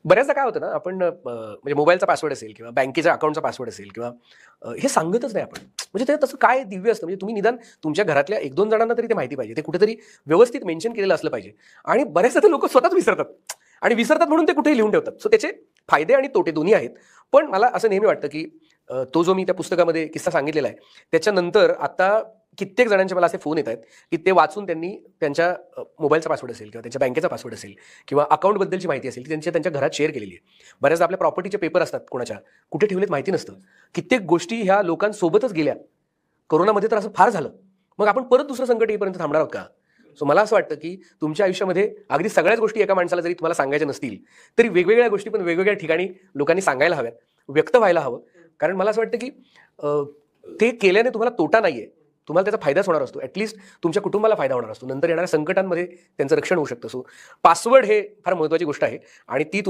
बऱ्याचदा काय होतं ना, आपण म्हणजे मोबाईलचा पासवर्ड असेल किंवा बँकेच्या अकाउंटचा पासवर्ड असेल किंवा हे सांगतच नाही आपण. म्हणजे ते तसं काय दिव्य असतं, म्हणजे तुम्ही निदान तुमच्या घरातल्या 1-2 जणांना तरी ते माहिती पाहिजे. ते कुठेतरी व्यवस्थित मेन्शन केलेलं असलं पाहिजे. आणि बऱ्याचदा ते लोकं स्वतःच विसरतात आणि विसरतात म्हणून ते कुठेही लिहून ठेवतात. सो त्याचे फायदे आणि तोटे दोन्ही आहेत. पण मला असं नेहमी वाटतं, की तो जो मी त्या पुस्तकामध्ये किस्सा सांगितलेला आहे, त्याच्यानंतर आता कित्येक जणांचे मला असे फोन येत आहेत, की ते वाचून त्यांनी त्यांच्या मोबाईलचा पासवर्ड असेल किंवा त्यांच्या बँकेचा पासवर्ड असेल किंवा अकाउंटबद्दलची माहिती असेल, ती त्यांच्या घरात शेअर केलेली आहे. बऱ्याचदा आपल्या प्रॉपर्टीचे पेपर असतात कोणाच्या, कुठे ठेवलेत माहिती नसतं. कित्येक गोष्टी ह्या लोकांसोबतच गेल्या. कोरोनामध्ये तर असं फार झालं. मग आपण परत दुसरं संकट येईपर्यंत थांबणार आहोत का? सो मला असं वाटतं, की तुमच्या आयुष्यामध्ये अगदी सगळ्याच गोष्टी एका माणसाला जरी तुम्हाला सांगायच्या नसतील, तरी वेगवेगळ्या गोष्टी पण वेगवेगळ्या ठिकाणी लोकांनी सांगायला हव्यात, व्यक्त व्हायला हवं. कारण मला असं वाटतं, की ते केल्याने तुम्हाला तोटा नाहीये. तुम्हाला त्याचा फायदाच होणार असतो. ॲटलीस्ट तुमच्या कुटुंबाला फायदा होणार असतो. नंतर येणाऱ्या संकटांमध्ये त्यांचं रक्षण होऊ शकतं. सो पासवर्ड हे फार महत्त्वाची गोष्ट आहे आणि ती